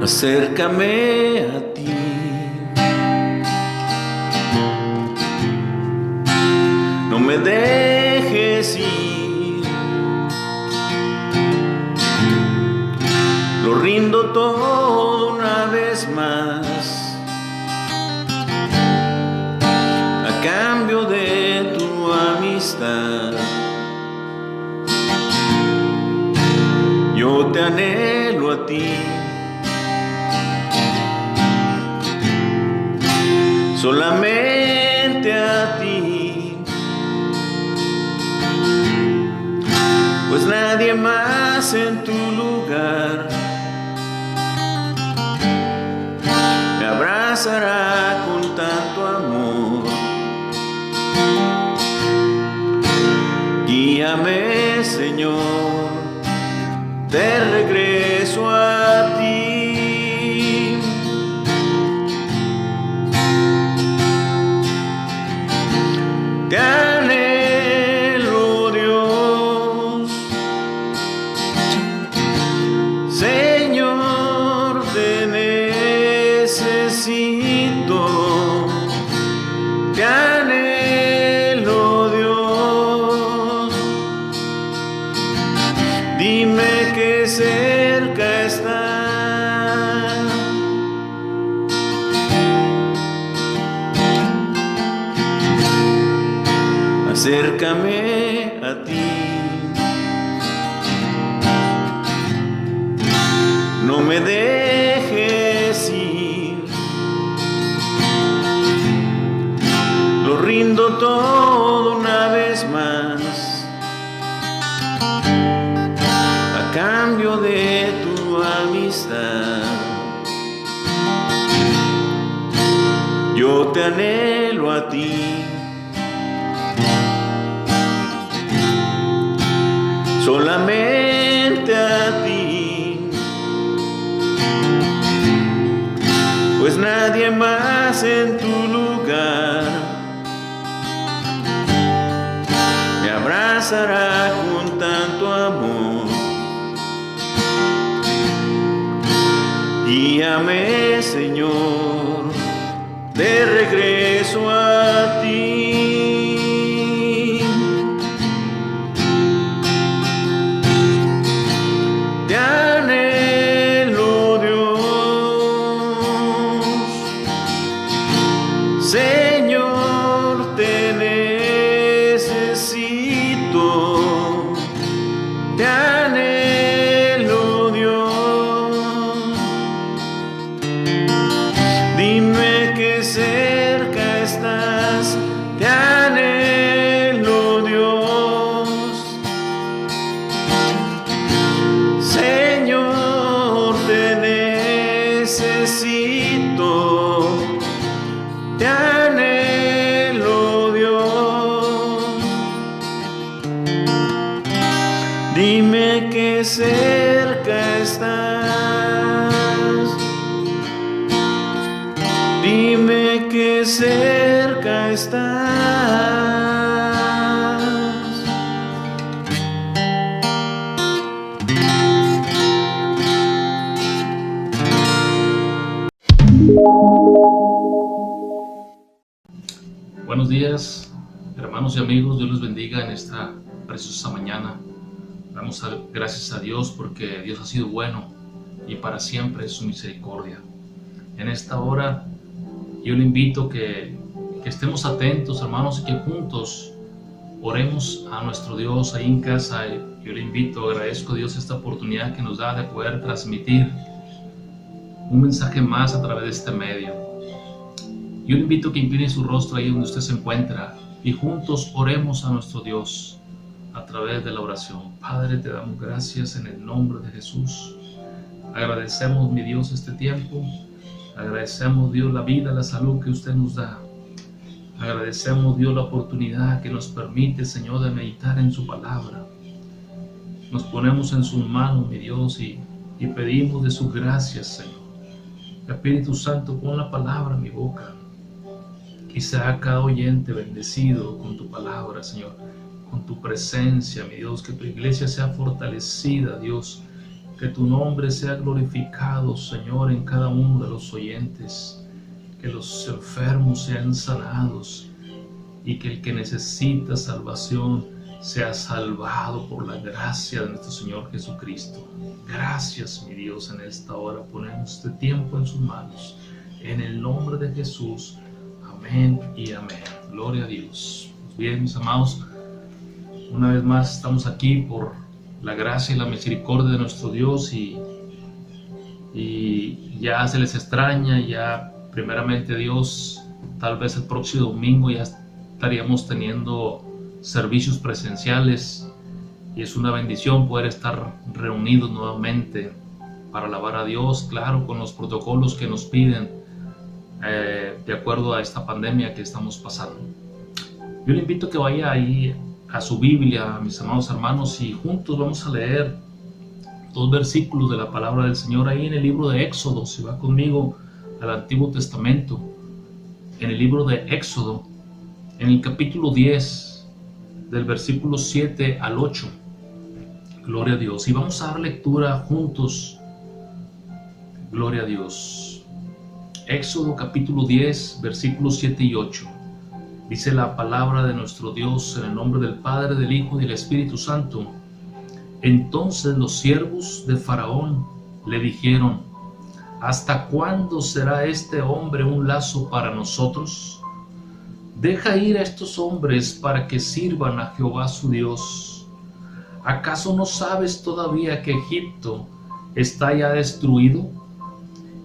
Acércame a ti, no me dejes ir, lo rindo todo una vez más, a cambio de tu amistad. Yo te anhelo a ti, solamente a ti, pues nadie más en tu lugar me abrazará con tanto amor. Guíame, Señor, de regreso a ti. Te anhelo, Dios, Señor, te necesito. Te anhelo, Dios, dime que cerca estás. Acércame a ti, no me dejes ir, lo rindo todo una vez más, a cambio de tu amistad. Yo te anhelo a ti, solamente a ti, pues nadie más en tu lugar me abrazará con tanto amor. Guíame, Señor, de regreso a ti. Señor, te necesito, te anhelo, Dios, dime que cerca estás. Te anhelo, Dios, Señor, te necesito. Te anhelo, Dios, dime que cerca estás, dime que cerca estás. Buenos días, hermanos y amigos. Dios les bendiga en esta preciosa mañana. Damos gracias a Dios porque Dios ha sido bueno y para siempre es su misericordia. En esta hora yo le invito que estemos atentos, hermanos, y que juntos oremos a nuestro Dios ahí en casa. Yo le invito, agradezco a Dios esta oportunidad que nos da de poder transmitir un mensaje más a través de este medio. Yo le invito a que incline su rostro ahí donde usted se encuentra y juntos oremos a nuestro Dios a través de la oración. Padre, te damos gracias en el nombre de Jesús. Agradecemos, mi Dios, este tiempo. Agradecemos, Dios, la vida, la salud que usted nos da. Agradecemos, Dios, la oportunidad que nos permite, Señor, de meditar en su palabra. Nos ponemos en sus manos, mi Dios, y pedimos de su gracia, Señor. Espíritu Santo, pon la palabra en mi boca. Y sea cada oyente bendecido con tu palabra, Señor, con tu presencia, mi Dios, que tu iglesia sea fortalecida, Dios, que tu nombre sea glorificado, Señor, en cada uno de los oyentes, que los enfermos sean sanados y que el que necesita salvación sea salvado por la gracia de nuestro Señor Jesucristo. Gracias, mi Dios, en esta hora ponemos este tiempo en sus manos, en el nombre de Jesús. Amén y amén. Gloria a Dios. Pues bien, mis amados, una vez más estamos aquí por la gracia y la misericordia de nuestro Dios y ya se les extraña, ya primeramente Dios, tal vez el próximo domingo ya estaríamos teniendo servicios presenciales y es una bendición poder estar reunidos nuevamente para alabar a Dios, claro, con los protocolos que nos piden de acuerdo a esta pandemia que estamos pasando. Yo le invito a que vaya ahí a su Biblia, mis amados hermanos, y juntos vamos a leer 2 versículos de la palabra del Señor ahí en el libro de Éxodo. Si va conmigo al Antiguo Testamento, en el libro de Éxodo, en el capítulo 10, del versículo 7 al 8. Gloria a Dios. Y vamos a dar lectura juntos. Gloria a Dios. Éxodo capítulo 10, versículos 7 y 8. Dice la palabra de nuestro Dios en el nombre del Padre, del Hijo y del Espíritu Santo. Entonces los siervos de Faraón le dijeron: ¿hasta cuándo será este hombre un lazo para nosotros? Deja ir a estos hombres para que sirvan a Jehová su Dios. ¿Acaso no sabes todavía que Egipto está ya destruido?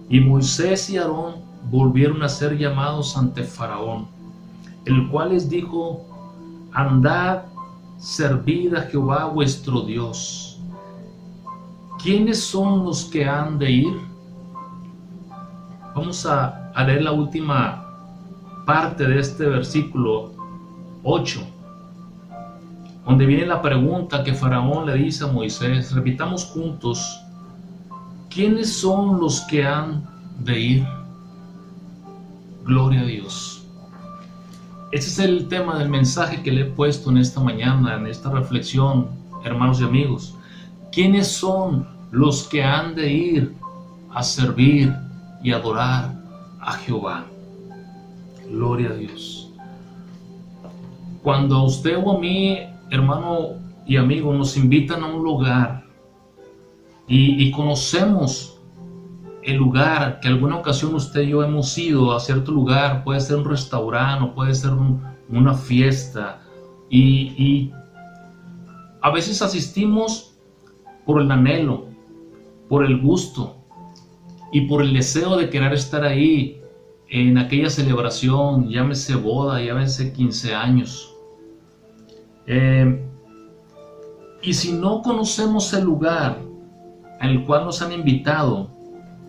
Y Moisés y Aarón volvieron a ser llamados ante Faraón, el cual les dijo: andad, servid a Jehová vuestro Dios. ¿Quiénes son los que han de ir? Vamos a leer la última parte de este versículo 8, donde viene la pregunta que Faraón le dice a Moisés. Repitamos juntos: ¿quiénes son los que han de ir? Gloria a Dios. Ese es el tema del mensaje que le he puesto en esta mañana, en esta reflexión, hermanos y amigos. ¿Quiénes son los que han de ir a servir y adorar a Jehová? Gloria a Dios. Cuando a usted o a mí, hermano y amigo, nos invitan a un lugar y conocemos el lugar, que alguna ocasión usted y yo hemos ido a cierto lugar, puede ser un restaurante o puede ser una fiesta, y a veces asistimos por el anhelo, por el gusto y por el deseo de querer estar ahí en aquella celebración, llámese boda, llámese 15 años. Y si no conocemos el lugar en el cual nos han invitado,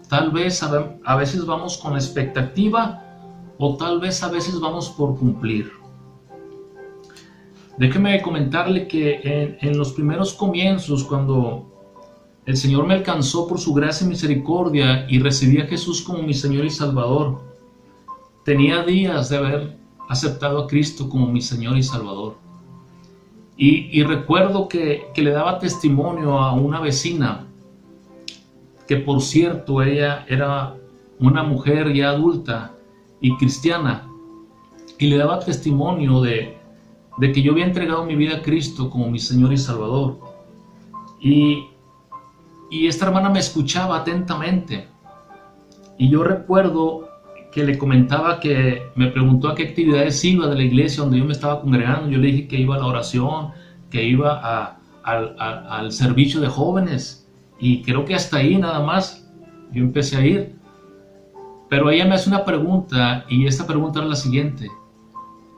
tal vez a veces vamos con expectativa o tal vez a veces vamos por cumplir. Déjeme comentarle que en los primeros comienzos, cuando el Señor me alcanzó por su gracia y misericordia y recibí a Jesús como mi Señor y Salvador, tenía días de haber aceptado a Cristo como mi Señor y Salvador. Y recuerdo que le daba testimonio a una vecina, que por cierto ella era una mujer ya adulta y cristiana, y le daba testimonio de que yo había entregado mi vida a Cristo como mi Señor y Salvador. Y esta hermana me escuchaba atentamente, y yo recuerdo que le comentaba, que me preguntó a qué actividades iba de la iglesia donde yo me estaba congregando. Yo le dije que iba a la oración, que iba al servicio de jóvenes, y creo que hasta ahí nada más yo empecé a ir. Pero ella me hace una pregunta, y esta pregunta era la siguiente: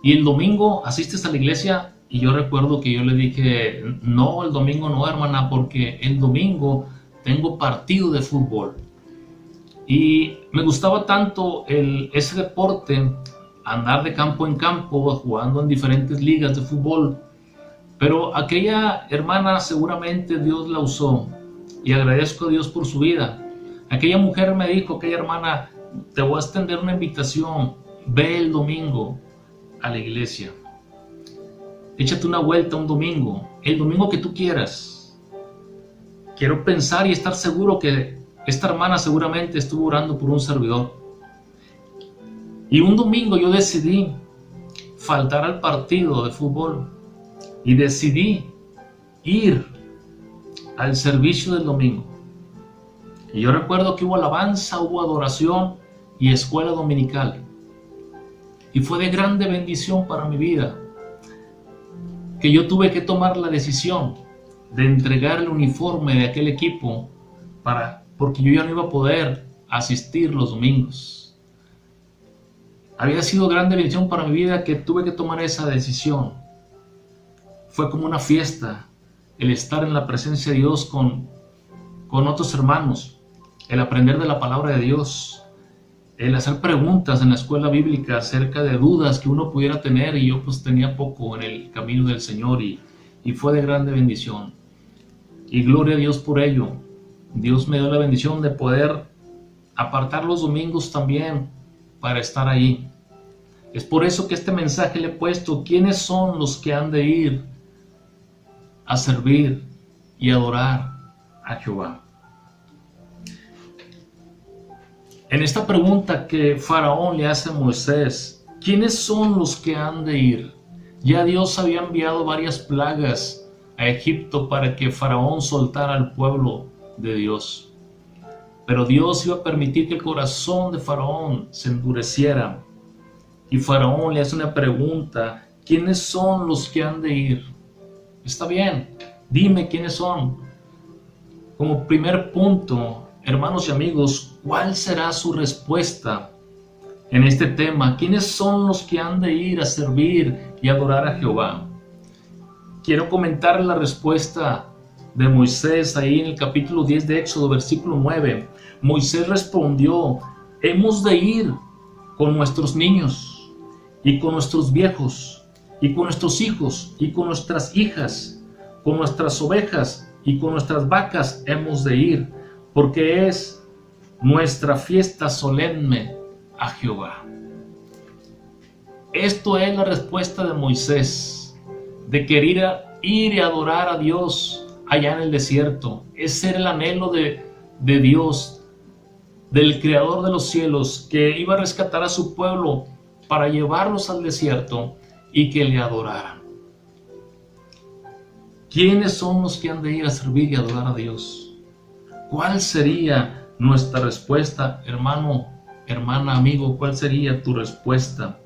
¿y el domingo asistes a la iglesia? Y yo recuerdo que yo le dije: no, el domingo no, hermana, porque el domingo tengo partido de fútbol. Y me gustaba tanto ese deporte, andar de campo en campo, jugando en diferentes ligas de fútbol. Pero aquella hermana seguramente Dios la usó, y agradezco a Dios por su vida, Aquella mujer me dijo, aquella hermana, te voy a extender una invitación, ve el domingo a la iglesia. Échate una vuelta un domingo, el domingo que tú quieras. Quiero pensar y estar seguro que esta hermana seguramente estuvo orando por un servidor. Y un domingo yo decidí faltar al partido de fútbol y decidí ir al servicio del domingo. Y yo recuerdo que hubo alabanza, hubo adoración y escuela dominical. Y fue de grande bendición para mi vida que yo tuve que tomar la decisión de entregar el uniforme de aquel equipo porque yo ya no iba a poder asistir los domingos. Había sido grande bendición para mi vida que tuve que tomar esa decisión. Fue como una fiesta el estar en la presencia de Dios con otros hermanos, el aprender de la palabra de Dios, el hacer preguntas en la escuela bíblica acerca de dudas que uno pudiera tener, y yo pues tenía poco en el camino del Señor y fue de grande bendición. Y gloria a Dios por ello. Dios me dio la bendición de poder apartar los domingos también para estar ahí. Es por eso que este mensaje le he puesto: ¿quiénes son los que han de ir a servir y adorar a Jehová? En esta pregunta que Faraón le hace a Moisés, ¿quiénes son los que han de ir? Ya Dios había enviado varias plagas a Egipto para que Faraón soltara al pueblo de Dios. Pero Dios iba a permitir que el corazón de Faraón se endureciera. Y Faraón le hace una pregunta: ¿quiénes son los que han de ir? Está bien, dime quiénes son. Como primer punto, hermanos y amigos, ¿cuál será su respuesta en este tema? ¿Quiénes son los que han de ir a servir y adorar a Jehová? Quiero comentar la respuesta de Moisés ahí en el capítulo 10 de Éxodo, versículo 9. Moisés respondió: hemos de ir con nuestros niños y con nuestros viejos y con nuestros hijos y con nuestras hijas, con nuestras ovejas y con nuestras vacas hemos de ir, porque es nuestra fiesta solemne a Jehová. Esto es la respuesta de Moisés, de querer ir y adorar a Dios allá en el desierto. Ese era el anhelo de Dios, del Creador de los cielos, que iba a rescatar a su pueblo para llevarlos al desierto y que le adoraran. ¿Quiénes son los que han de ir a servir y adorar a Dios? ¿Cuál sería nuestra respuesta, hermano, hermana, amigo? ¿Cuál sería tu respuesta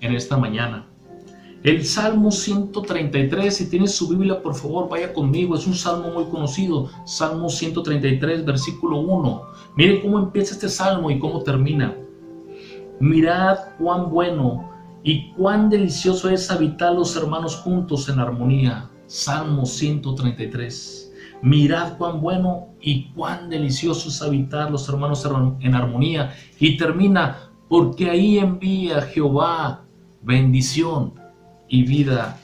en esta mañana? El Salmo 133, si tienes su Biblia, por favor, vaya conmigo. Es un salmo muy conocido, Salmo 133, versículo 1. Mire cómo empieza este salmo y cómo termina. Mirad cuán bueno y cuán delicioso es habitar los hermanos juntos en armonía. Salmo 133. Mirad cuán bueno y cuán delicioso es habitar los hermanos en armonía. Y termina: porque ahí envía Jehová bendición y vida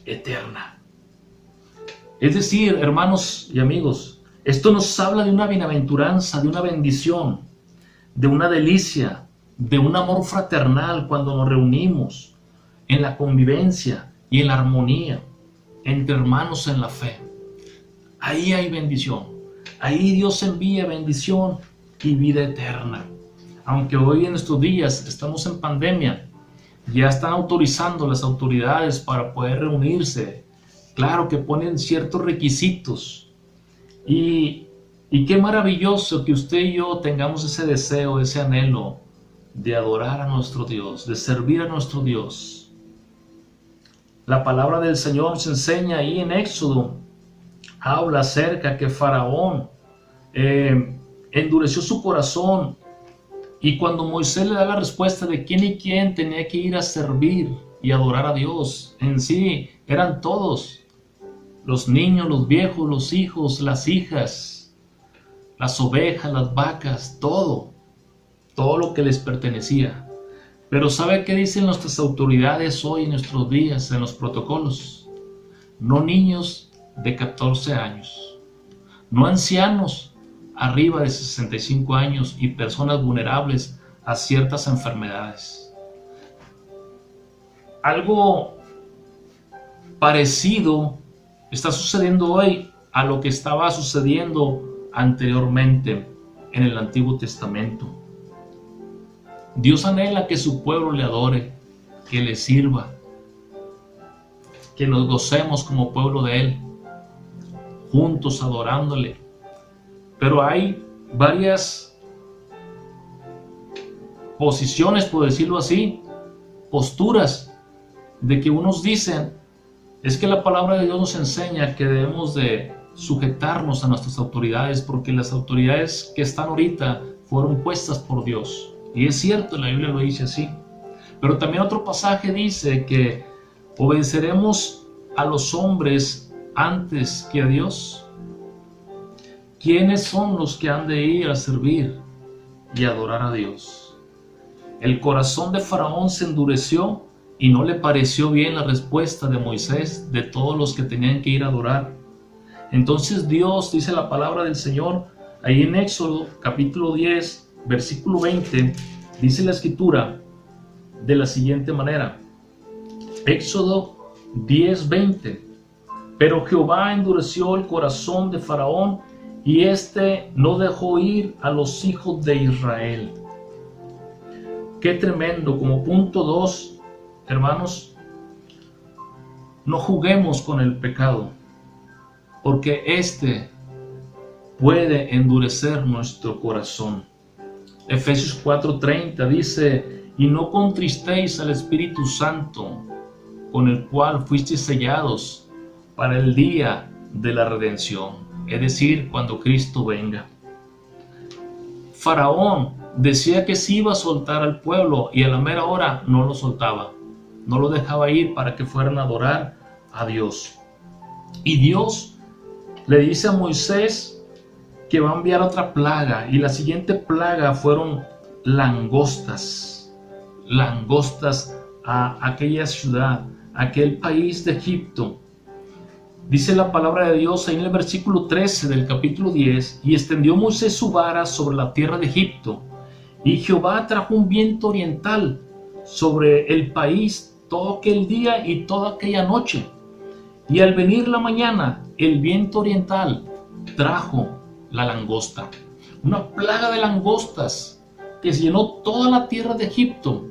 eterna. Es decir, hermanos y amigos, esto nos habla de una bienaventuranza, de una bendición, de una delicia, de un amor fraternal cuando nos reunimos en la convivencia y en la armonía entre hermanos en la fe. Ahí hay bendición. Ahí Dios envía bendición y vida eterna. Aunque hoy en estos días estamos en pandemia, ya están autorizando las autoridades para poder reunirse. Claro que ponen ciertos requisitos. Y qué maravilloso que usted y yo tengamos ese deseo, ese anhelo de adorar a nuestro Dios, de servir a nuestro Dios. La palabra del Señor nos enseña ahí en Éxodo, habla acerca que Faraón endureció su corazón, y cuando Moisés le da la respuesta de quién y quién tenía que ir a servir y adorar a Dios, en sí eran todos, los niños, los viejos, los hijos, las hijas, las ovejas, las vacas, todo lo que les pertenecía. Pero ¿sabe qué dicen nuestras autoridades hoy en nuestros días en los protocolos? No niños de 14 años, no ancianos arriba de 65 años y personas vulnerables a ciertas enfermedades. Algo parecido está sucediendo hoy a lo que estaba sucediendo anteriormente en el Antiguo Testamento. Dios anhela que su pueblo le adore, que le sirva, que nos gocemos como pueblo de Él, juntos adorándole. Pero hay varias posiciones, por decirlo así, posturas, de que unos dicen, es que la palabra de Dios nos enseña que debemos de sujetarnos a nuestras autoridades, porque las autoridades que están ahorita fueron puestas por Dios. Y es cierto, la Biblia lo dice así. Pero también otro pasaje dice que obedeceremos a los hombres antes que a Dios. ¿Quiénes son los que han de ir a servir y adorar a Dios? El corazón de Faraón se endureció y no le pareció bien la respuesta de Moisés, de todos los que tenían que ir a adorar. Entonces Dios, dice la palabra del Señor, ahí en Éxodo capítulo 10, versículo 20, dice la escritura de la siguiente manera. Éxodo 10, 20. Pero Jehová endureció el corazón de Faraón y éste no dejó ir a los hijos de Israel. Qué tremendo. Como punto 2, hermanos, no juguemos con el pecado, porque este puede endurecer nuestro corazón. Efesios 4:30 dice, y no contristéis al Espíritu Santo, con el cual fuisteis sellados para el día de la redención, es decir, cuando Cristo venga. Faraón decía que sí iba a soltar al pueblo y a la mera hora no lo soltaba, no lo dejaba ir para que fueran a adorar a Dios. Y Dios le dice a Moisés que va a enviar otra plaga, y la siguiente plaga fueron langostas a aquella ciudad, a aquel país de Egipto. Dice la palabra de Dios ahí en el versículo 13 del capítulo 10, y extendió Moisés su vara sobre la tierra de Egipto, y Jehová trajo un viento oriental sobre el país todo aquel día y toda aquella noche. Y al venir la mañana, el viento oriental trajo la langosta, una plaga de langostas que se llenó toda la tierra de Egipto.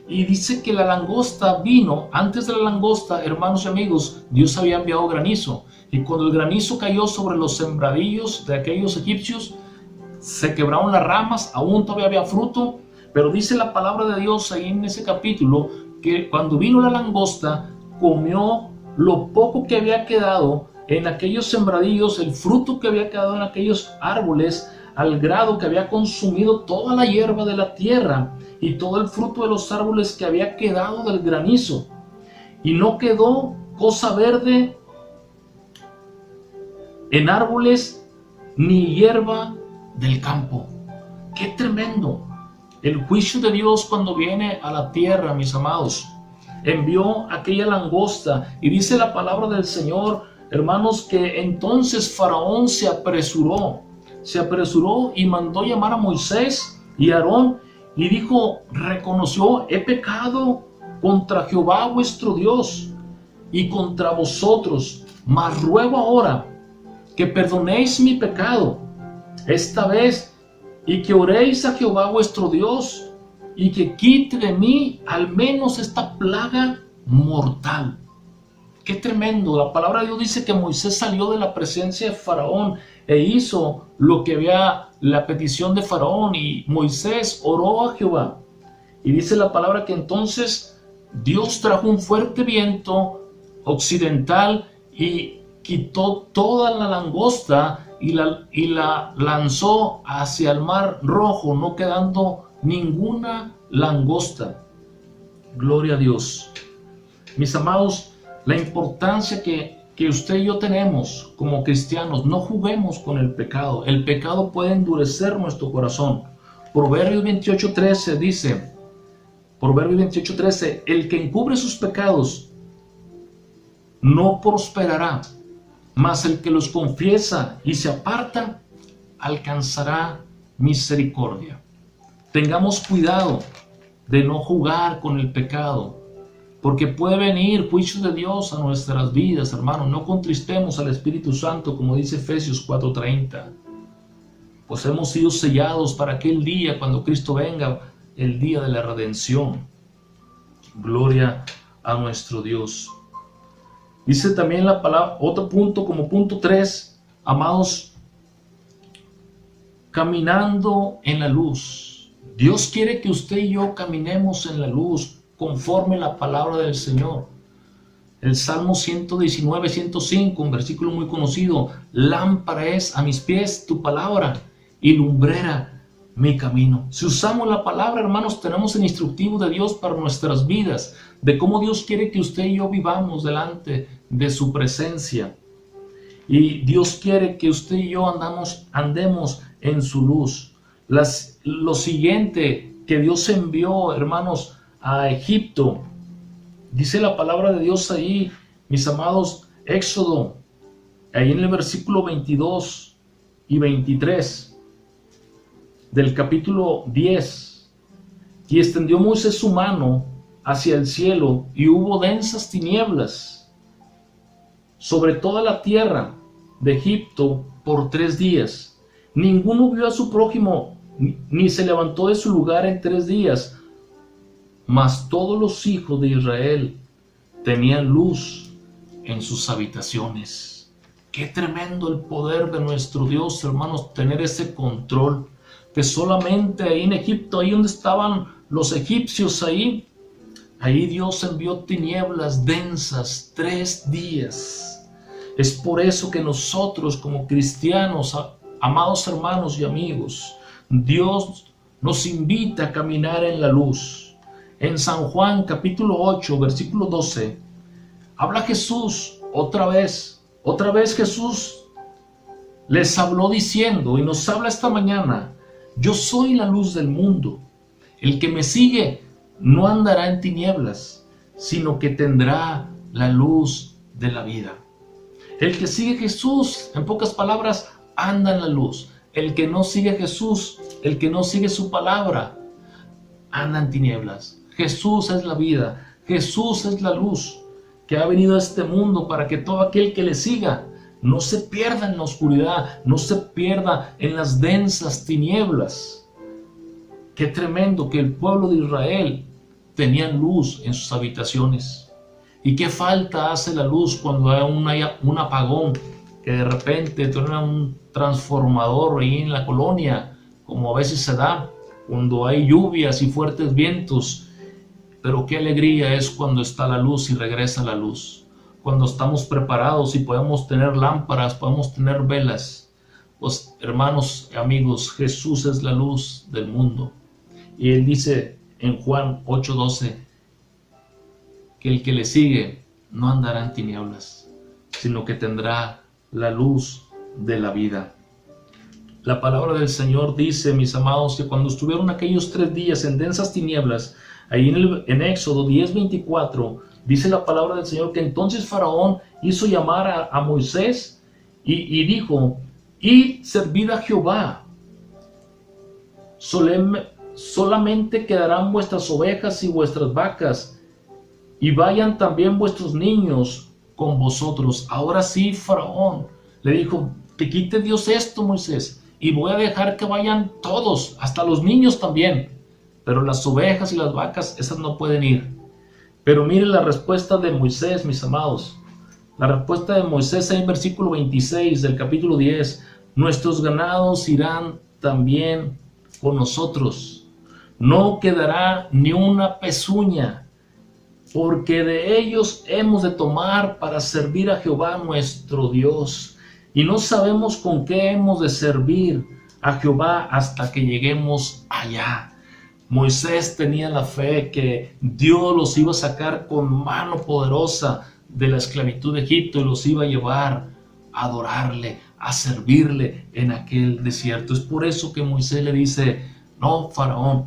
Y dice que la langosta vino, antes de la langosta, hermanos y amigos, Dios había enviado granizo. Y cuando el granizo cayó sobre los sembradillos de aquellos egipcios, se quebraron las ramas, aún todavía había fruto. Pero dice la palabra de Dios ahí en ese capítulo, que cuando vino la langosta, comió lo poco que había quedado en aquellos sembradillos, el fruto que había quedado en aquellos árboles, al grado que había consumido toda la hierba de la tierra y todo el fruto de los árboles que había quedado del granizo. Y no quedó cosa verde en árboles ni hierba del campo. ¡Qué tremendo! El juicio de Dios cuando viene a la tierra, mis amados. Envió aquella langosta, y dice la palabra del Señor, hermanos, que entonces Faraón se apresuró y mandó llamar a Moisés y a Aarón, y dijo, reconoció, he pecado contra Jehová vuestro Dios y contra vosotros, mas ruego ahora que perdonéis mi pecado esta vez, y que oréis a Jehová vuestro Dios, y que quite de mí al menos esta plaga mortal. ¡Qué tremendo! La palabra de Dios dice que Moisés salió de la presencia de Faraón e hizo lo que había la petición de Faraón, y Moisés oró a Jehová. Y dice la palabra que entonces Dios trajo un fuerte viento occidental y quitó toda la langosta y la lanzó hacia el mar Rojo, no quedando ninguna langosta. Gloria a Dios. Mis amados, la importancia que usted y yo tenemos como cristianos, no juguemos con el pecado. El pecado puede endurecer nuestro corazón. Proverbios 28:13 dice, el que encubre sus pecados no prosperará, mas el que los confiesa y se aparta alcanzará misericordia. Tengamos cuidado de no jugar con el pecado, porque puede venir juicio de Dios a nuestras vidas, hermanos. No contristemos al Espíritu Santo, como dice Efesios 4:30. Pues hemos sido sellados para aquel día cuando Cristo venga, el día de la redención. Gloria a nuestro Dios. Dice también la palabra, otro punto, como punto 3, amados, caminando en la luz. Dios quiere que usted y yo caminemos en la luz, conforme la palabra del Señor. El Salmo 119, 105, un versículo muy conocido: lámpara es a mis pies tu palabra y lumbrera mi camino. Si usamos la palabra, hermanos, tenemos el instructivo de Dios para nuestras vidas, de cómo Dios quiere que usted y yo vivamos delante de su presencia. Y Dios quiere que usted y yo andemos en su luz. Lo siguiente que Dios envió, hermanos, a Egipto, dice la palabra de Dios ahí, mis amados, Éxodo, ahí en el versículo 22 y 23 del capítulo 10. Y extendió Moisés su mano hacia el cielo, y hubo densas tinieblas sobre toda la tierra de Egipto por 3 días. Ninguno vio a su prójimo, ni se levantó de su lugar en 3 días. Mas todos los hijos de Israel tenían luz en sus habitaciones. Qué tremendo el poder de nuestro Dios, hermanos, tener ese control. Que solamente ahí en Egipto, ahí donde estaban los egipcios, ahí Dios envió tinieblas densas 3 días. Es por eso que nosotros como cristianos, amados hermanos y amigos, Dios nos invita a caminar en la luz. En San Juan capítulo 8, versículo 12, habla Jesús otra vez Jesús les habló diciendo, y nos habla esta mañana: yo soy la luz del mundo. El que me sigue no andará en tinieblas, sino que tendrá la luz de la vida. El que sigue a Jesús, en pocas palabras, anda en la luz. El que no sigue a Jesús, el que no sigue su palabra, anda en tinieblas. Jesús es la vida, Jesús es la luz que ha venido a este mundo para que todo aquel que le siga no se pierda en la oscuridad, no se pierda en las densas tinieblas. Qué tremendo que el pueblo de Israel tenía luz en sus habitaciones. Y qué falta hace la luz cuando hay un apagón, que de repente truena un transformador ahí en la colonia, como a veces se da cuando hay lluvias y fuertes vientos. Pero qué alegría es cuando está la luz y regresa la luz. Cuando estamos preparados y podemos tener lámparas, podemos tener velas. Pues hermanos y amigos, Jesús es la luz del mundo. Y Él dice en Juan 8:12 que el que le sigue no andará en tinieblas, sino que tendrá la luz de la vida. La palabra del Señor dice, mis amados, que cuando estuvieron aquellos 3 días en densas tinieblas, ahí en Éxodo 10:24, dice la palabra del Señor que entonces Faraón hizo llamar a Moisés y dijo: id, servid a Jehová, solamente quedarán vuestras ovejas y vuestras vacas, y vayan también vuestros niños con vosotros. Ahora sí, Faraón le dijo: te quite Dios esto, Moisés, y voy a dejar que vayan todos, hasta los niños también, pero las ovejas y las vacas, esas no pueden ir. Pero miren la respuesta de Moisés, mis amados. La respuesta de Moisés en el versículo 26 del capítulo 10: nuestros ganados irán también con nosotros, no quedará ni una pezuña, porque de ellos hemos de tomar para servir a Jehová nuestro Dios, y no sabemos con qué hemos de servir a Jehová hasta que lleguemos allá. Moisés tenía la fe que Dios los iba a sacar con mano poderosa de la esclavitud de Egipto y los iba a llevar a adorarle, a servirle en aquel desierto. Es por eso que Moisés le dice: no, Faraón,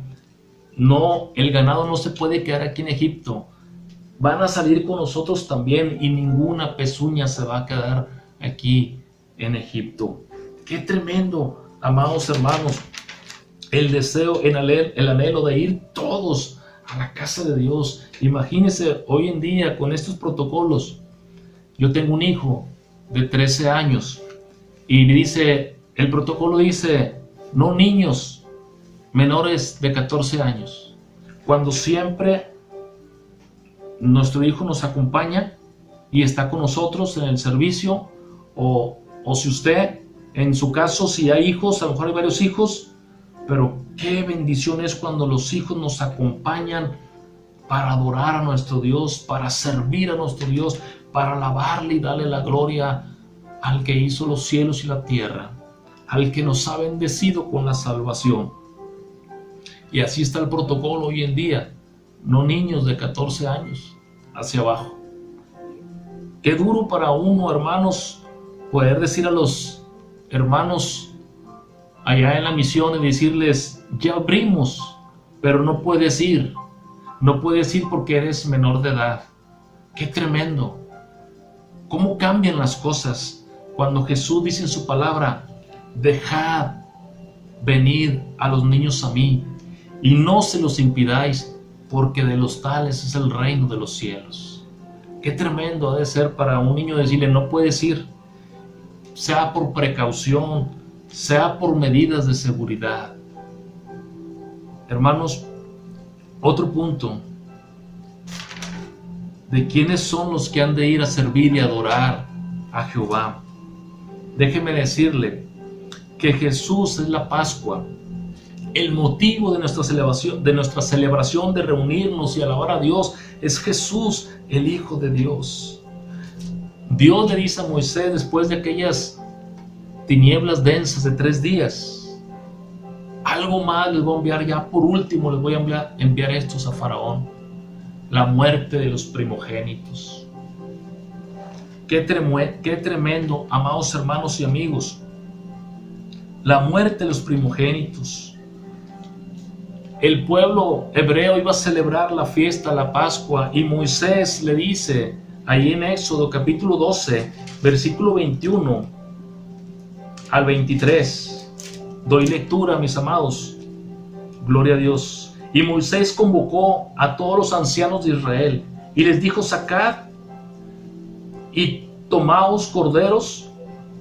no, el ganado no se puede quedar aquí en Egipto. Van a salir con nosotros también y ninguna pezuña se va a quedar aquí en Egipto. ¡Qué tremendo! amados hermanos, el deseo, el anhelo de ir todos a la casa de Dios. Imagínense hoy en día con estos protocolos. Yo tengo un hijo de 13 años y el protocolo dice, no niños menores de 14 años. Cuando siempre nuestro hijo nos acompaña y está con nosotros en el servicio, o si usted, en su caso, si hay hijos, a lo mejor hay varios hijos, pero qué bendición es cuando los hijos nos acompañan para adorar a nuestro Dios, para servir a nuestro Dios, para alabarle y darle la gloria al que hizo los cielos y la tierra, al que nos ha bendecido con la salvación. Y así está el protocolo hoy en día, no niños de 14 años hacia abajo. Qué duro para uno, hermanos, poder decir a los hermanos allá en la misión y decirles, ya abrimos, pero no puedes ir porque eres menor de edad. Qué tremendo. ¿Cómo cambian las cosas cuando Jesús dice en su palabra, dejad venir a los niños a mí y no se los impidáis, porque de los tales es el reino de los cielos? Qué tremendo ha de ser para un niño decirle, no puedes ir, sea por precaución, sea por medidas de seguridad. Hermanos, otro punto, de quiénes son los que han de ir a servir y adorar a Jehová. Déjeme decirle que Jesús es la Pascua, el motivo de nuestra celebración de reunirnos y alabar a Dios es Jesús, el Hijo de Dios. Dios le dice a Moisés después de aquellas tinieblas densas de 3 días, algo más les voy a enviar, ya por último les voy a enviar estos a Faraón, la muerte de los primogénitos. Qué tremendo, amados hermanos y amigos, la muerte de los primogénitos. El pueblo hebreo iba a celebrar la fiesta, la Pascua, y Moisés le dice, ahí en Éxodo capítulo 12, versículo 21 al 23, doy lectura, mis amados, gloria a Dios. Y Moisés convocó a todos los ancianos de Israel, y les dijo, sacad y tomaos corderos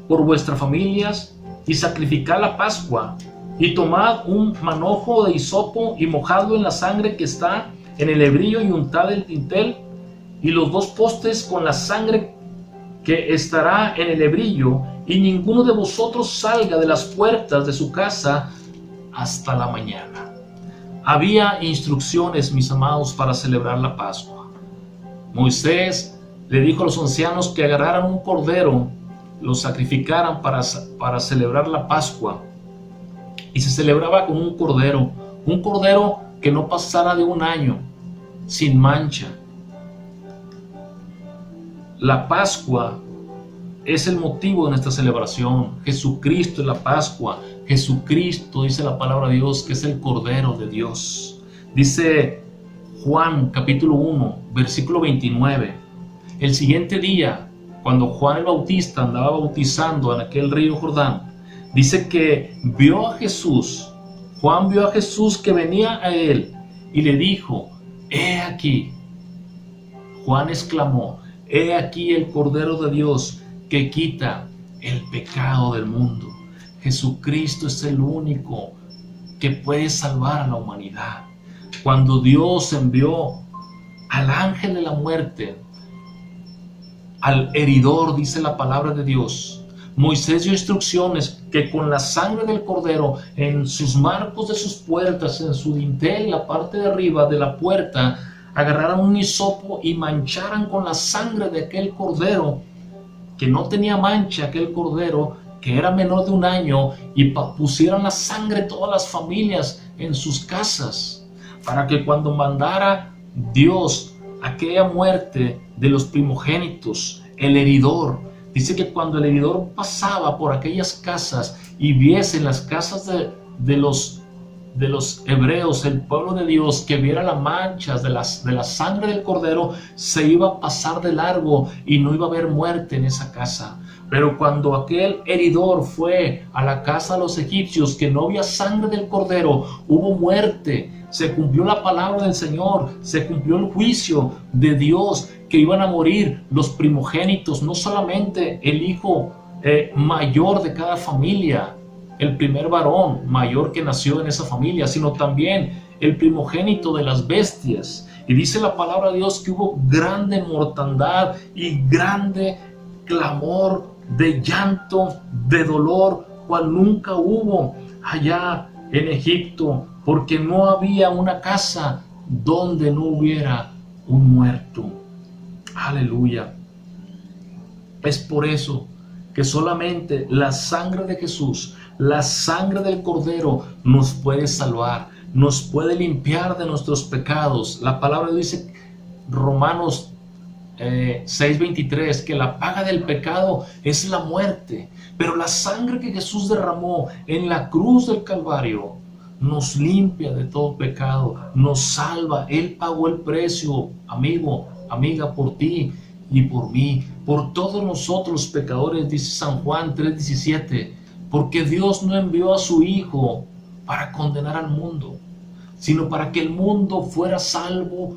por vuestras familias, y sacrificad la Pascua, y tomad un manojo de hisopo y mojadlo en la sangre que está en el hebrillo y untad el dintel y los 2 postes con la sangre que estará en el hebrillo, y ninguno de vosotros salga de las puertas de su casa hasta la mañana. Había instrucciones, mis amados, para celebrar la Pascua. Moisés le dijo a los ancianos que agarraran un cordero, lo sacrificaran para celebrar la Pascua. Y se celebraba con un cordero que no pasara de 1 año, sin mancha. La Pascua es el motivo de nuestra celebración. Jesucristo es la Pascua. Jesucristo, dice la palabra de Dios, que es el Cordero de Dios. Dice Juan capítulo 1, versículo 29. El siguiente día, cuando Juan el Bautista andaba bautizando en aquel río Jordán, dice que Juan vio a Jesús que venía a él y le dijo, he aquí. Juan exclamó, he aquí el Cordero de Dios que quita el pecado del mundo. Jesucristo es el único que puede salvar a la humanidad. Cuando Dios envió al ángel de la muerte, al heridor, dice la palabra de Dios, Moisés dio instrucciones que con la sangre del cordero en sus marcos de sus puertas, en su dintel, la parte de arriba de la puerta, agarraran un hisopo y mancharan con la sangre de aquel cordero, que no tenía mancha, aquel cordero que era menor de 1 año, y pusieran la sangre de todas las familias en sus casas, para que cuando mandara Dios aquella muerte de los primogénitos, el heridor, dice que cuando el heridor pasaba por aquellas casas y viese en las casas de los hebreos, el pueblo de Dios, que viera las manchas de la sangre del cordero, se iba a pasar de largo y no iba a haber muerte en esa casa. Pero cuando aquel heridor fue a la casa de los egipcios, que no había sangre del cordero, hubo muerte. Se cumplió la palabra del Señor, se cumplió el juicio de Dios, que iban a morir los primogénitos, no solamente el hijo mayor de cada familia, el primer varón mayor que nació en esa familia, sino también el primogénito de las bestias. Y dice la palabra de Dios que hubo grande mortandad y grande clamor de llanto, de dolor, cual nunca hubo allá en Egipto, porque no había una casa donde no hubiera un muerto. Aleluya. Es por eso que solamente la sangre de Jesús, la sangre del Cordero, nos puede salvar, nos puede limpiar de nuestros pecados. La palabra dice, Romanos 6:23, que la paga del pecado es la muerte, pero la sangre que Jesús derramó en la cruz del Calvario nos limpia de todo pecado, nos salva. Él pagó el precio, amigo, amiga, por ti y por mí, por todos nosotros los pecadores, dice San Juan 3:17, porque Dios no envió a su Hijo para condenar al mundo, sino para que el mundo fuera salvo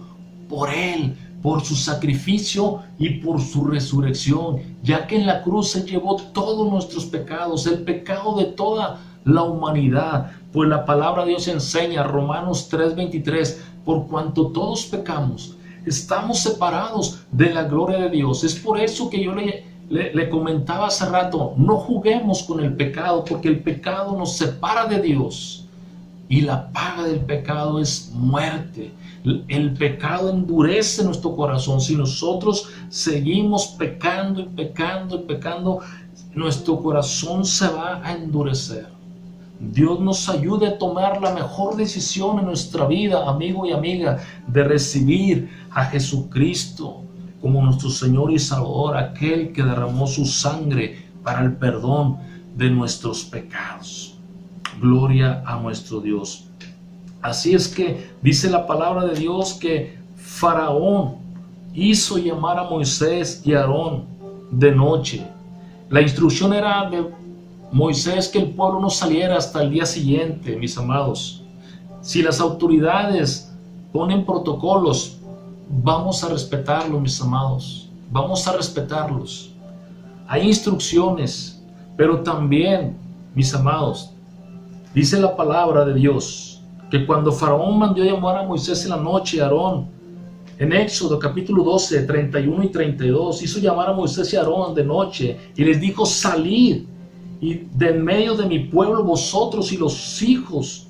por Él, por su sacrificio y por su resurrección, ya que en la cruz se llevó todos nuestros pecados, el pecado de toda la humanidad. Pues la palabra de Dios enseña, Romanos 3:23, por cuanto todos pecamos, estamos separados de la gloria de Dios. Es por eso que yo le comentaba hace rato, no juguemos con el pecado, porque el pecado nos separa de Dios. Y la paga del pecado es muerte. El pecado endurece nuestro corazón. Si nosotros seguimos pecando y pecando y pecando, nuestro corazón se va a endurecer. Dios nos ayude a tomar la mejor decisión en nuestra vida, amigo y amiga, de recibir a Jesucristo como nuestro Señor y Salvador, aquel que derramó su sangre para el perdón de nuestros pecados. Gloria a nuestro Dios. Así es que dice la palabra de Dios que Faraón hizo llamar a Moisés y a Aarón de noche. La instrucción era de Moisés que el pueblo no saliera hasta el día siguiente, mis amados. Si las autoridades ponen protocolos, vamos a respetarlos, mis amados. Vamos a respetarlos. Hay instrucciones, pero también, mis amados, dice la palabra de Dios que cuando Faraón mandó llamar a Moisés en la noche, a Aarón, en Éxodo capítulo 12, 31 y 32, hizo llamar a Moisés y a Aarón de noche y les dijo: salid y de en medio de mi pueblo vosotros y los hijos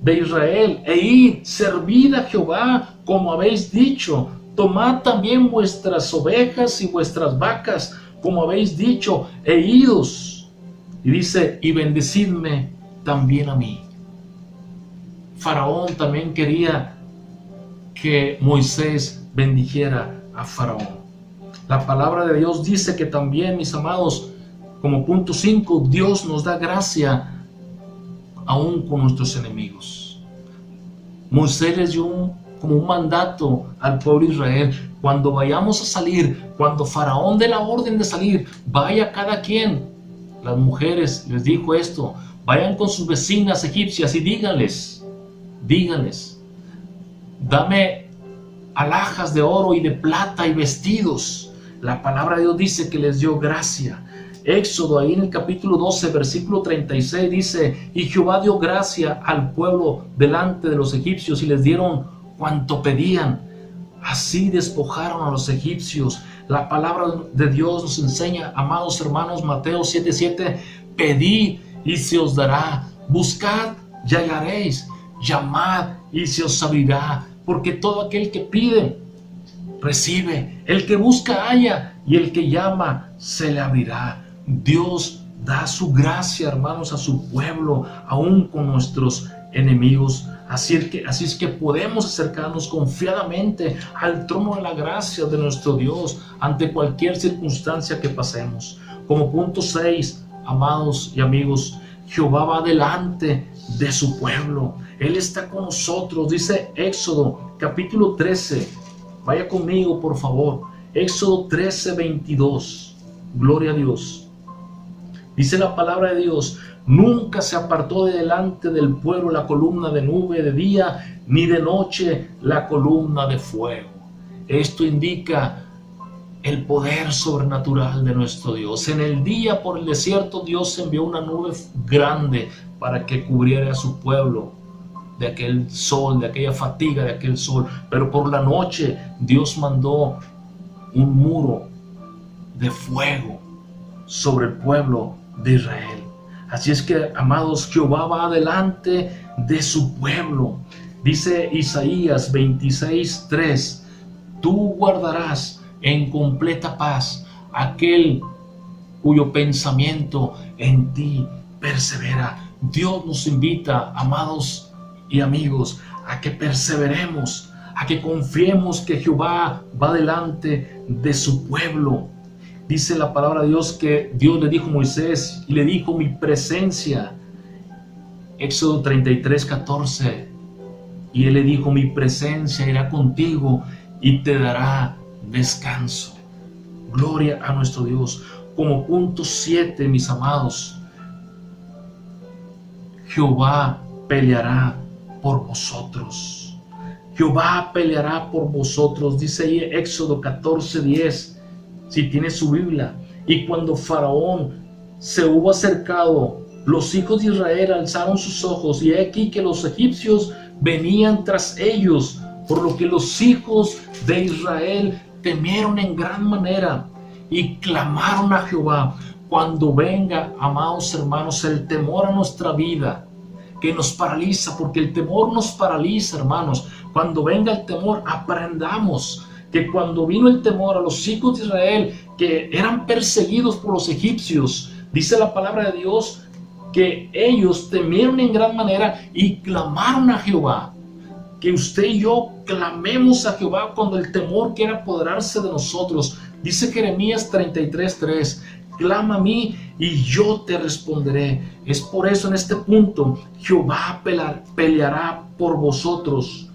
de Israel, e id, servid a Jehová como habéis dicho, tomad también vuestras ovejas y vuestras vacas como habéis dicho, e idos. Y dice: y bendecidme también a mí. Faraón también quería que Moisés bendijera a Faraón. La palabra de Dios dice que también, mis amados, como punto 5, Dios nos da gracia aún con nuestros enemigos. Moisés les dio como un mandato al pueblo de Israel: cuando vayamos a salir, cuando Faraón dé la orden de salir, vaya cada quien. Las mujeres les dijo esto: vayan con sus vecinas egipcias y díganles, dame alhajas de oro y de plata y vestidos. La palabra de Dios dice que les dio gracia. Éxodo, ahí en el capítulo 12, versículo 36, dice: y Jehová dio gracia al pueblo delante de los egipcios, y les dieron cuanto pedían. Así despojaron a los egipcios. La palabra de Dios nos enseña, amados hermanos, Mateo 7:7, pedid y se os dará, buscad y hallaréis, llamad y se os abrirá, porque todo aquel que pide, recibe, el que busca, halla, y el que llama, se le abrirá. Dios da su gracia, hermanos, a su pueblo, aún con nuestros enemigos. Así es que podemos acercarnos confiadamente al trono de la gracia de nuestro Dios ante cualquier circunstancia que pasemos. Como punto 6, amados y amigos, Jehová va delante de su pueblo. Él está con nosotros. Dice Éxodo capítulo 13. Vaya conmigo, por favor. Éxodo 13:22. Gloria a Dios. Dice la palabra de Dios: nunca se apartó de delante del pueblo la columna de nube de día, ni de noche la columna de fuego. Esto indica el poder sobrenatural de nuestro Dios. En el día por el desierto Dios envió una nube grande para que cubriera a su pueblo de aquel sol, de aquella fatiga de aquel sol. Pero por la noche Dios mandó un muro de fuego sobre el pueblo de Israel. Así es que, amados, Jehová va adelante de su pueblo. Dice Isaías 26:3: tú guardarás en completa paz aquel cuyo pensamiento en ti persevera. Dios nos invita, amados y amigos, a que perseveremos, a que confiemos que Jehová va delante de su pueblo. Dice la palabra de Dios que Dios le dijo a Moisés y le dijo: mi presencia. Éxodo 33:14. Y él le dijo: mi presencia irá contigo y te dará descanso. Gloria a nuestro Dios. Como punto 7, mis amados, Jehová peleará por vosotros. Jehová peleará por vosotros. Dice ahí Éxodo 14:10, si tiene su Biblia: y cuando Faraón se hubo acercado, los hijos de Israel alzaron sus ojos, y he aquí que los egipcios venían tras ellos, por lo que los hijos de Israel temieron en gran manera y clamaron a Jehová. Cuando venga, amados hermanos, el temor a nuestra vida, que nos paraliza, porque el temor nos paraliza, hermanos. Cuando venga el temor, aprendamos que cuando vino el temor a los hijos de Israel, que eran perseguidos por los egipcios, dice la palabra de Dios que ellos temieron en gran manera y clamaron a Jehová. Que usted y yo clamemos a Jehová cuando el temor quiera apoderarse de nosotros. Dice Jeremías 33:3: clama a mí y yo te responderé. Es por eso en este punto Jehová peleará por vosotros.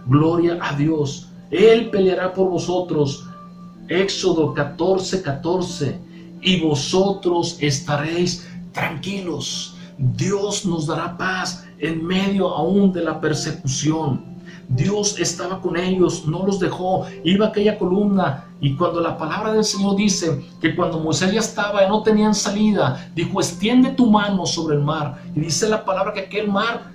Gloria a Dios. Él peleará por vosotros. Éxodo 14:14: y vosotros estaréis tranquilos. Dios nos dará paz en medio aún de la persecución. Dios estaba con ellos, no los dejó. Iba aquella columna, y cuando la palabra del Señor dice que cuando Moisés ya estaba y no tenían salida, dijo: extiende tu mano sobre el mar. Y dice la palabra que aquel mar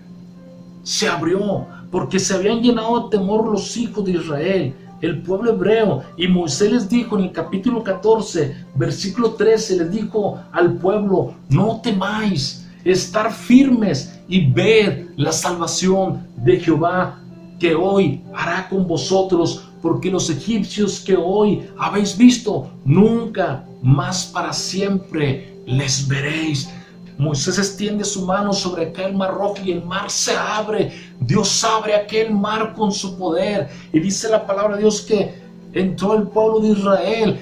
se abrió, porque se habían llenado de temor los hijos de Israel, el pueblo hebreo. Y Moisés les dijo en el capítulo 14, versículo 13, les dijo al pueblo: no temáis, estar firmes y ver la salvación de Jehová que hoy hará con vosotros, porque los egipcios que hoy habéis visto, nunca más para siempre les veréis. Moisés extiende su mano sobre aquel mar rojo y el mar se abre. Dios abre aquel mar con su poder. Y dice la palabra de Dios que entró el pueblo de Israel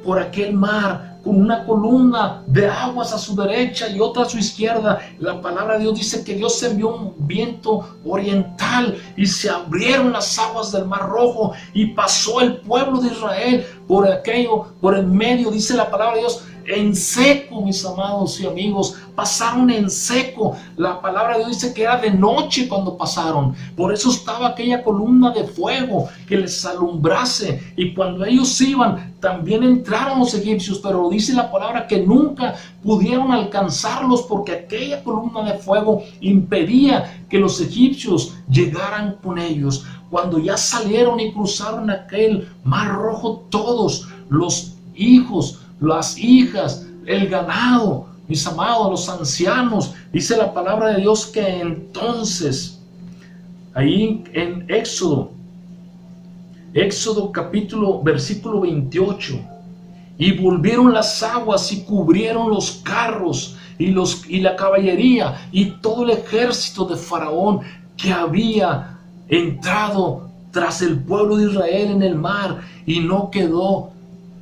por aquel mar con una columna de aguas a su derecha y otra a su izquierda. La palabra de Dios dice que Dios envió un viento oriental y se abrieron las aguas del mar rojo y pasó el pueblo de Israel por el medio, dice la palabra de Dios, en seco, mis amados y amigos. Pasaron en seco. La palabra de Dios dice que era de noche cuando pasaron. Por eso estaba aquella columna de fuego que les alumbrase. Y cuando ellos iban, también entraron los egipcios. Pero dice la palabra que nunca pudieron alcanzarlos, porque aquella columna de fuego impedía que los egipcios llegaran con ellos. Cuando ya salieron y cruzaron aquel mar rojo, todos los hijos, las hijas, el ganado, mis amados, los ancianos, dice la palabra de Dios que entonces, ahí en Éxodo capítulo, versículo 28, y volvieron las aguas y cubrieron los carros y la caballería y todo el ejército de Faraón que había entrado tras el pueblo de Israel en el mar, y no quedó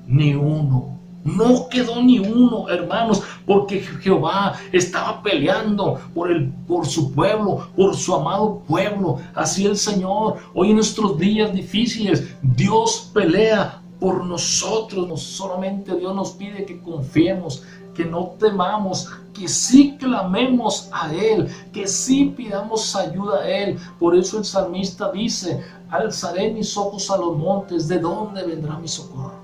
ni uno. No quedó ni uno, hermanos, porque Jehová estaba peleando por su pueblo, por su amado pueblo. Así el Señor, hoy en nuestros días difíciles, Dios pelea por nosotros. No solamente Dios nos pide que confiemos, que no temamos, que sí clamemos a Él, que sí pidamos ayuda a Él. Por eso el salmista dice: alzaré mis ojos a los montes, ¿de dónde vendrá mi socorro?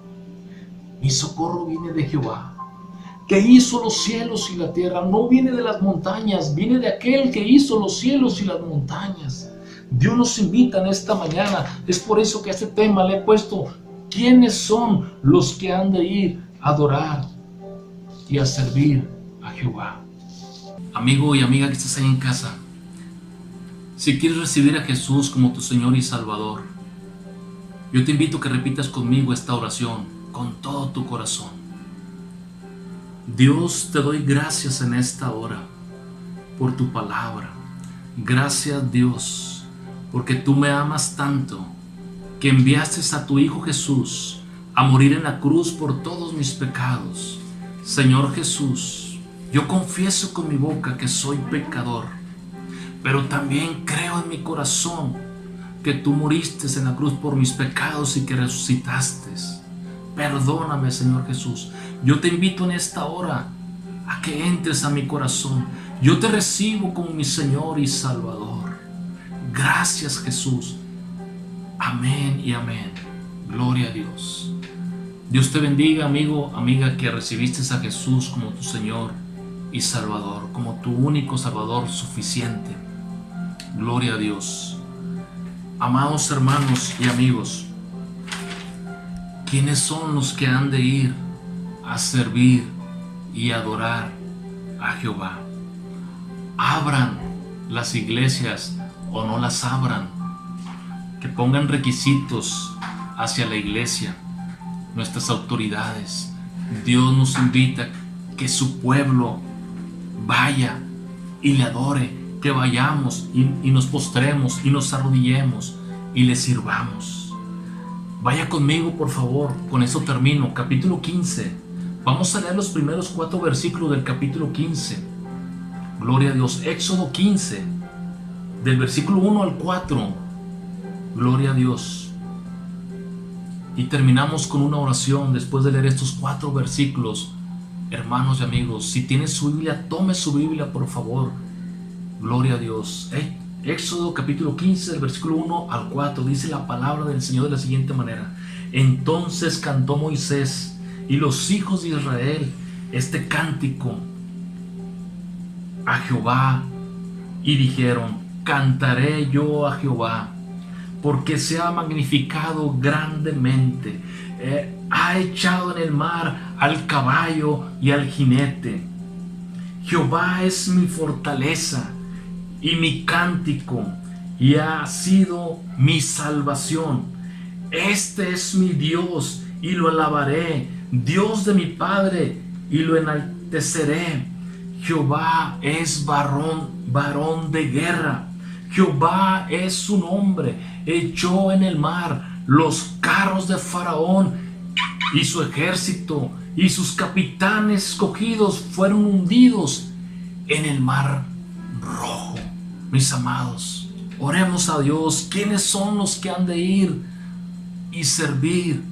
Mi socorro viene de Jehová, que hizo los cielos y la tierra. No viene de las montañas, viene de aquel que hizo los cielos y las montañas. Dios nos invita en esta mañana. Es por eso que a este tema le he puesto: ¿quiénes son los que han de ir a adorar y a servir a Jehová? Amigo y amiga que estás ahí en casa, si quieres recibir a Jesús como tu Señor y Salvador, yo te invito a que repitas conmigo esta oración con todo tu corazón. Dios, te doy gracias en esta hora por tu palabra. Gracias, Dios, porque tú me amas tanto que enviaste a tu Hijo Jesús a morir en la cruz por todos mis pecados. Señor Jesús, yo confieso con mi boca que soy pecador, pero también creo en mi corazón que tú moriste en la cruz por mis pecados y que resucitaste. Perdóname, Señor Jesús. Yo te invito en esta hora a que entres a mi corazón. Yo te recibo como mi Señor y Salvador. Gracias, Jesús. Amén y amén. Gloria a Dios. Dios te bendiga, amigo, amiga, que recibiste a Jesús como tu Señor y Salvador, como tu único Salvador suficiente. Gloria a Dios. Amados hermanos y amigos, ¿quiénes son los que han de ir a servir y adorar a Jehová? Abran las iglesias o no las abran, que pongan requisitos hacia la iglesia, nuestras autoridades. Dios nos invita a que su pueblo vaya y le adore, que vayamos y nos postremos y nos arrodillemos y le sirvamos. Vaya conmigo, por favor, con eso termino. Capítulo 15. Vamos a leer los primeros 4 versículos del capítulo 15. Gloria a Dios. Éxodo 15, del versículo 1 al 4. Gloria a Dios. Y terminamos con una oración después de leer estos 4 versículos. Hermanos y amigos, si tienes su Biblia, tome su Biblia, por favor. Gloria a Dios. Éxodo capítulo 15, del versículo 1 al 4, dice la palabra del Señor de la siguiente manera: entonces cantó Moisés y los hijos de Israel este cántico a Jehová, y dijeron: cantaré yo a Jehová, porque se ha magnificado grandemente, ha echado en el mar al caballo y al jinete. Jehová es mi fortaleza y mi cántico, y ha sido mi salvación. Este es mi Dios, y lo alabaré, Dios de mi Padre, y lo enalteceré. Jehová es varón de guerra. Jehová es su nombre. Echó en el mar los carros de Faraón y su ejército, y sus capitanes escogidos fueron hundidos en el mar Rojo. Mis amados, oremos a Dios. ¿Quiénes son los que han de ir y servir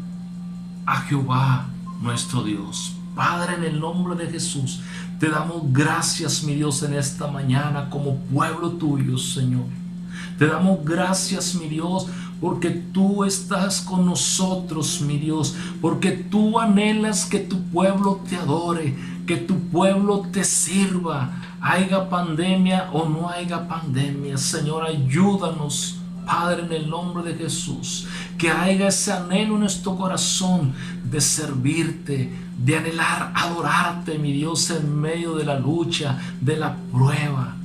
a Jehová nuestro Dios? Padre, en el nombre de Jesús, te damos gracias, mi Dios, en esta mañana como pueblo tuyo, Señor. Te damos gracias, mi Dios, porque tú estás con nosotros, mi Dios, porque tú anhelas que tu pueblo te adore, que tu pueblo te sirva, haya pandemia o no haya pandemia. Señor, ayúdanos, Padre, en el nombre de Jesús, que haya ese anhelo en nuestro corazón de servirte, de anhelar adorarte, mi Dios, en medio de la lucha, de la prueba.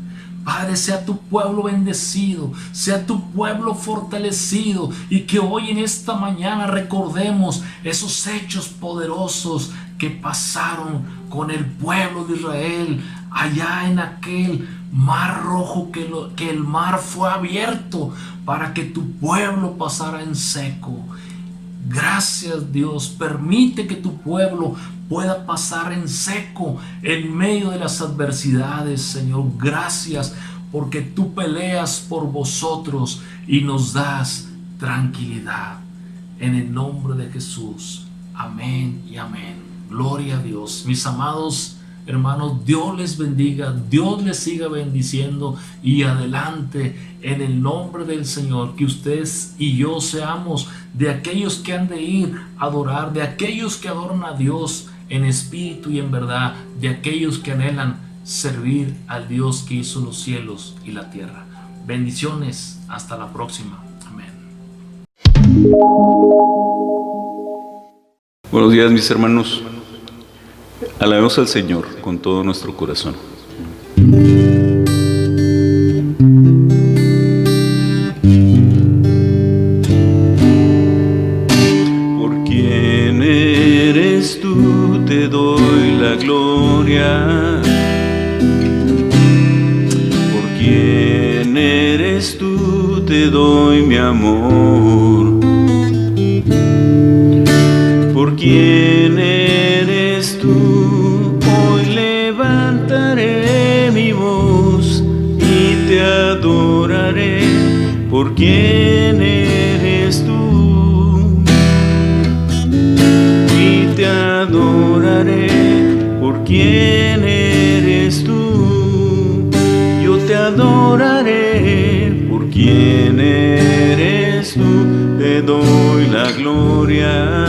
Padre, sea tu pueblo bendecido, sea tu pueblo fortalecido, y que hoy en esta mañana recordemos esos hechos poderosos que pasaron con el pueblo de Israel allá en aquel mar Rojo, que el mar fue abierto para que tu pueblo pasara en seco. Gracias, Dios, permite que tu pueblo pueda pasar en seco en medio de las adversidades, Señor. Gracias porque tú peleas por vosotros y nos das tranquilidad. en el nombre de Jesús. Amén y amén. Gloria a Dios. Mis amados hermanos, Dios les bendiga, Dios les siga bendiciendo y adelante en el nombre del Señor. Que ustedes y yo seamos de aquellos que han de ir a adorar, de aquellos que adoran a Dios en espíritu y en verdad, de aquellos que anhelan servir al Dios que hizo los cielos y la tierra. Bendiciones, hasta la próxima. Amén. Buenos días, mis hermanos. Alabemos al Señor con todo nuestro corazón. Por quien eres tú te doy la gloria. Por quien eres tú te doy mi amor. Por quien eres tú, hoy levantaré mi voz y te adoraré. Por quien eres tú, y te adoraré. Por quien eres tú, yo te adoraré. Por quien eres tú, te doy la gloria.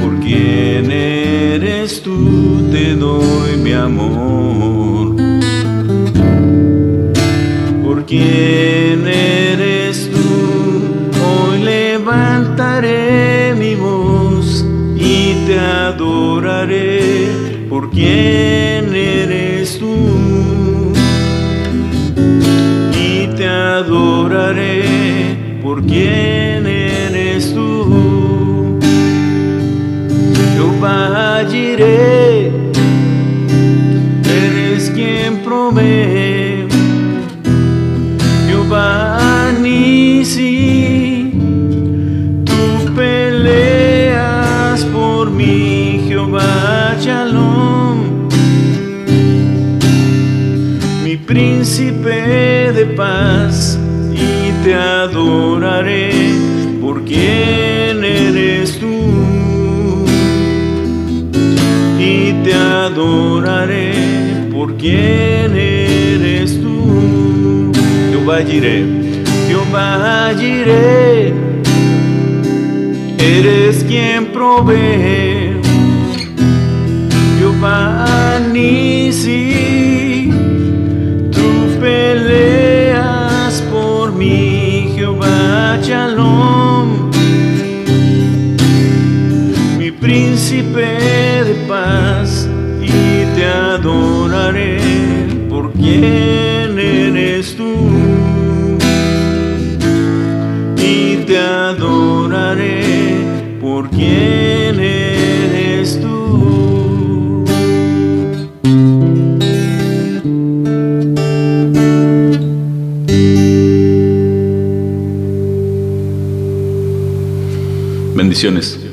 Por quien eres tú, te doy mi amor. Por quien eres tú, hoy levantaré mi voz y te adoraré. Por quien eres tú, y te adoraré. Por quien eres tú, Jehová Jireh, eres quien provee. Jehová Nisi, tú peleas por mí. Jehová Shalom, mi príncipe de paz, y te adoraré. Por quien eres tú, y te adoraré. Por quien eres tú, Jehová Jireh, Jehová Jireh, eres quien provee. Jehová Nisi, tú peleas por mí. Jehová Shalom, mi príncipe de paz, y te adoraré. Por quien eres tú, y te adoraré. Por quien eres tú. Bendiciones.